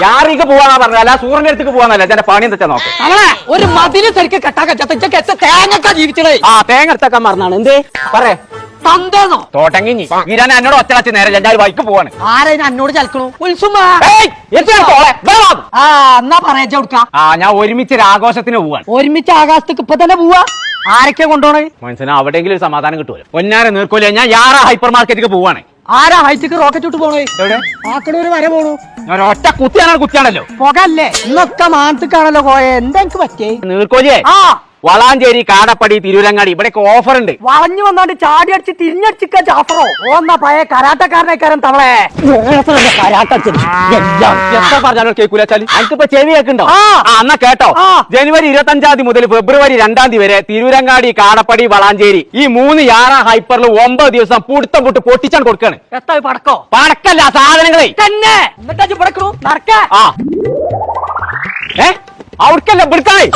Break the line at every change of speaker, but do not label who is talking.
യാറിക്ക് പോവാന്നാ പറഞ്ഞല്ല സൂര്യന്റെ അടുത്തേക്ക് പോവാന്നല്ല എന്റെ പണി എന്താ നോക്ക്
ഒരു മതില് ശരിക്ക് കെട്ടാക്ക തേങ്ങക്ക ജീവിച്ചേ
ആ തേങ്ങ എടുത്തേക്കാൻ മറന്നാണ് എന്തേ പറേ
തന്തേന്നോ
തോട്ടങ്ങിഞ്ഞി ഈരാൻ എന്നോട് ഒറ്റ നേരെ ഞാൻ ബൈക്ക് പോവാണ്
ആരെയും എന്നോട് ചലക്കണു ഉത്സുമാ എന്നാ പറയാ കൊടുക്ക
ഞാൻ ഒരുമിച്ച് ആഘോഷത്തിന് പോവാണ്
ഒരുമിച്ച് ആകാശത്തേക്ക് ഇപ്പൊ തന്നെ പോവാ ആരൊക്കെ കൊണ്ടുപോണേ
മനസ്സിലാ അവിടെയെങ്കിലും ഒരു സമാധാനം കിട്ടുമല്ലോ പൊന്നാരെ നീർക്കോലേ ഞാൻ യാറാ ഹൈപ്പർ മാർക്കറ്റിലേക്ക് പോവാണ്
ആരാ ഹൈറ്റിക്ക് റോക്കറ്റ് വിട്ട് പോണേ
എവിടെ
ആക്കടൂര് വരെ പോണു
ഞാൻ ഒറ്റ കുത്തിയാണല്ലോ
പുകല്ലേ ഇന്നൊക്കെ മാനത്തേക്കാണല്ലോ പോയെ എന്താ എനിക്ക് പറ്റേ
നീർക്കോലിയേ
ആ
വളാഞ്ചേരി കാടപ്പടി തിരൂരങ്ങാടി ഇവിടെയൊക്കെ ഓഫർ ഉണ്ട്
വളഞ്ഞു വന്നോണ്ട് ചാടി അടിച്ച് തിരിഞ്ഞടിച്ചിക്ക ജാഫറോ ഓന്നാ പഴയ കരാട്ടക്കാരനേക്കാരൻ തവളെ
എത്ര പറഞ്ഞാലോ കേൾക്കൂലാച്ചാല് എനിക്കിപ്പോ ചെവി കേൾക്കുണ്ടോ
ആ.
എന്നാ കേട്ടോ
ആ.
ജനുവരി 25 തീയതി മുതൽ ഫെബ്രുവരി 2 തീയതി വരെ തിരൂരങ്ങാടി കാടപ്പടി വളാഞ്ചേരി ഈ 3 യാറ ഹൈപ്പറിൽ 9 ദിവസം പുടുത്തം പുട്ട് പൊട്ടിച്ചാണ് കൊടുക്കാണ്
എത്താ പടക്കോ
പടക്കല്ല സാധനങ്ങളെ
തന്നെ എന്നിട്ടാ പടക്കണു നടക്ക
അവർക്കല്ല പിടുക്കായി